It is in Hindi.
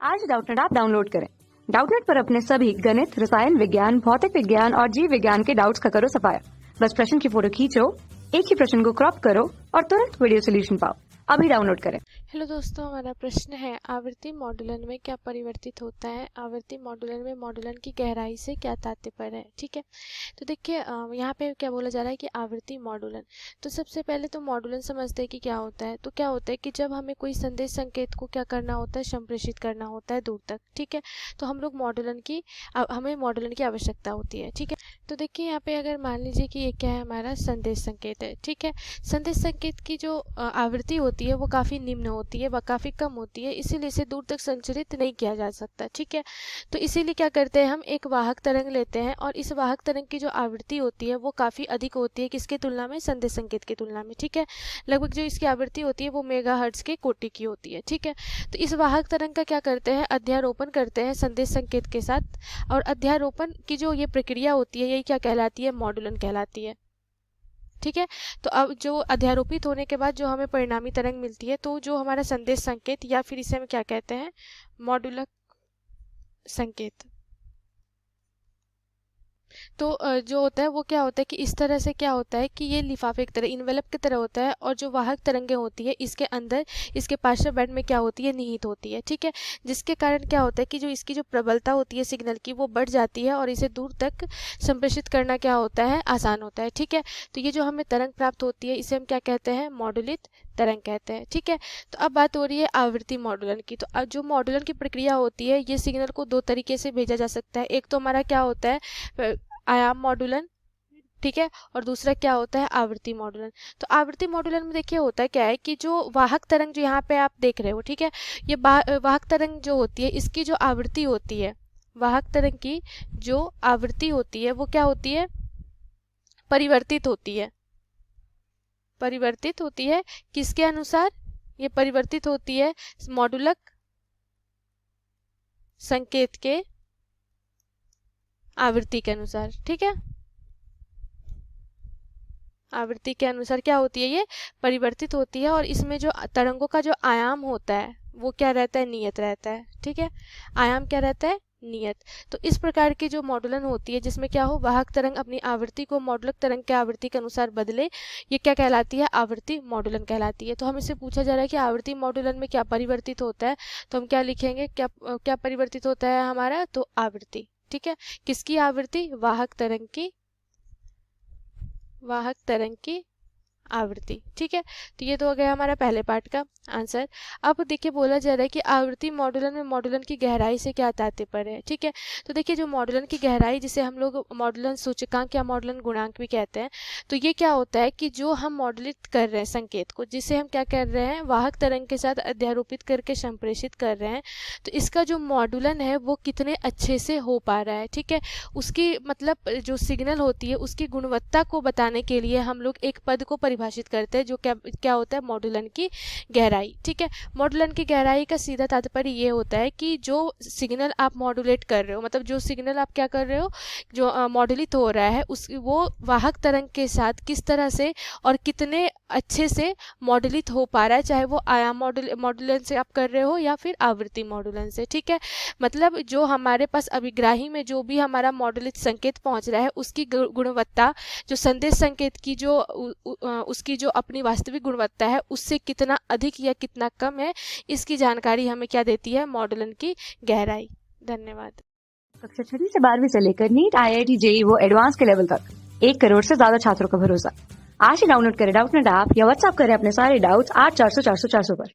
आज डाउटनेट ऐप डाउनलोड करें। डाउटनेट पर अपने सभी गणित, रसायन विज्ञान, भौतिक विज्ञान और जीव विज्ञान के डाउट्स का करो सफाया। बस प्रश्न की फोटो खींचो, एक ही प्रश्न को क्रॉप करो और तुरंत वीडियो सोल्यूशन पाओ। अभी डाउनलोड करें। हेलो दोस्तों, हमारा प्रश्न है आवर्ती मॉडुलन में क्या परिवर्तित होता है। आवर्ती मॉडुलन में मॉडुलन की गहराई से क्या तात्पर्य है। ठीक है, तो देखिए यहाँ पे क्या बोला जा रहा है कि आवर्ती मॉडुलन। तो सबसे पहले तो मॉडुलन समझते हैं कि क्या होता है। तो क्या होता है कि जब हमें कोई संदेश संकेत को क्या करना होता है, संप्रेषित करना होता है दूर तक। ठीक है, तो हमें मॉडुलन की आवश्यकता होती है। ठीक है, तो देखिए यहाँ पे अगर मान लीजिए कि ये क्या है, हमारा संदेश संकेत है। ठीक है, संदेश संकेत की जो आवृत्ति होती है वो काफ़ी निम्न होती है, वह काफ़ी कम होती है, इसीलिए इसे दूर तक संचरित नहीं किया जा सकता। ठीक है, तो इसीलिए क्या करते हैं, हम एक वाहक तरंग लेते हैं और इस वाहक तरंग की जो आवृत्ति होती है वो काफ़ी अधिक होती है किसके तुलना में, संदेश संकेत की तुलना में। ठीक है, लगभग जो इसकी आवृत्ति होती है वो मेगाहर्ट्ज के कोटि की होती है। ठीक है, तो इस वाहक तरंग का क्या करते हैं, अध्यारोपण करते हैं संदेश संकेत के साथ, और अध्यारोपण की जो ये प्रक्रिया होती है यही क्या कहलाती है, मॉडुलन कहलाती है। ठीक है, तो अब जो अध्यारोपित होने के बाद जो हमें परिणामी तरंग मिलती है, तो जो हमारा संदेश संकेत या फिर इसे हम क्या कहते हैं, मॉडुलक संकेत। तो जो होता है वो क्या होता है कि इस तरह से क्या होता है कि ये लिफाफे की तरह, इन्वेलप की तरह होता है, और जो वाहक तरंगें होती है इसके अंदर, इसके पार्श्व बैंड में क्या होती है, निहित होती है। ठीक है, जिसके कारण क्या होता है कि जो इसकी जो प्रबलता होती है सिग्नल की वो बढ़ जाती है और इसे दूर तक संप्रेषित करना क्या होता है, आसान होता है। ठीक है, तो ये जो हमें तरंग प्राप्त होती है इसे हम क्या कहते हैं, मॉडुलित तरंग कहते हैं। ठीक है, तो अब बात हो रही है आवृत्ति मॉडुलन की। तो अब जो मॉडुलन की प्रक्रिया होती है ये सिग्नल को दो तरीके से भेजा जा सकता है। एक तो हमारा क्या होता है, आयाम मॉडुलन। ठीक है, और दूसरा क्या होता है, आवृत्ति मॉडुलन। तो आवृत्ति मॉडुलन में देखिए होता है क्या है कि जो वाहक तरंग जो यहाँ पे आप देख रहे हो, ठीक है, ये वाहक तरंग जो होती है इसकी जो आवृत्ति होती है, वाहक तरंग की जो आवृत्ति होती है वो क्या होती है, परिवर्तित होती है। परिवर्तित होती है किसके अनुसार, ये परिवर्तित होती है मॉडुलक संकेत के आवृत्ति के अनुसार। ठीक है, आवृत्ति के अनुसार क्या होती है, ये परिवर्तित होती है, और इसमें जो तरंगों का जो आयाम होता है वो क्या रहता है, नियत रहता है। ठीक है, आयाम क्या रहता है, नियत। तो इस प्रकार की जो मॉडुलन होती है जिसमें क्या हो, वाहक तरंग अपनी आवृत्ति को मॉडुलक तरंग के आवृत्ति के अनुसार बदले, ये क्या कहलाती है, आवृत्ति मॉडुलन कहलाती है। तो हम इससे पूछा जा रहा है कि आवृत्ति मॉडुलन में क्या परिवर्तित होता है, तो हम क्या लिखेंगे, क्या परिवर्तित होता है हमारा, तो आवृत्ति। ठीक है, किसकी आवृत्ति, वाहक तरंग की, वाहक तरंग की आवृत्ति। ठीक है, तो ये तो हो गया हमारा पहले पार्ट का आंसर। अब देखिए बोला जा रहा है कि आवृत्ति मॉडुलन में मॉडुलन की गहराई से क्या तात्पर्य है। ठीक है, तो देखिए जो मॉडुलन की गहराई, जिसे हम लोग मॉडुलन सूचकांक या मॉडुलन गुणांक भी कहते हैं, तो ये क्या होता है कि जो हम मॉडुलित कर रहे हैं संकेत को, जिसे हम क्या कर रहे हैं, वाहक तरंग के साथ अध्यारोपित करके संप्रेषित कर रहे हैं, तो इसका जो मॉडुलन है वो कितने अच्छे से हो पा रहा है। ठीक है, उसकी मतलब जो सिग्नल होती है उसकी गुणवत्ता को बताने के लिए हम लोग एक पद को परिभाषित करते हैं जो क्या होता है, मॉडुलन की गहराई। ठीक है, मॉडुलन की गहराई का सीधा तात्पर्य ये होता है कि जो सिग्नल आप मॉडुलेट कर रहे हो, मतलब जो सिग्नल आप क्या कर रहे हो, जो मॉडुलित हो रहा है वो वाहक तरंग के साथ किस तरह से और कितने अच्छे से मॉडुलित हो पा रहा है, चाहे वो आयाम मॉडुलन से आप कर रहे हो या फिर आवृत्ति मॉडुलन से। ठीक है, मतलब जो हमारे पास अभिग्राही में जो भी हमारा मॉडुलित संकेत पहुंच रहा है उसकी गुणवत्ता, जो संदेश संकेत की जो उसकी जो अपनी वास्तविक गुणवत्ता है उससे कितना अधिक या कितना कम है, इसकी जानकारी हमें क्या देती है, मॉडुलन की गहराई। धन्यवाद। कक्षा 6 से 12वीं से लेकर नीट, IIT, JEE वो एडवांस के लेवल तक 1 करोड़ से ज्यादा छात्रों का भरोसा। आज ही डाउनलोड करें डाउटनेट ऐप या व्हाट्सएप करें अपने सारे डाउट्स 8400 400 400 पर।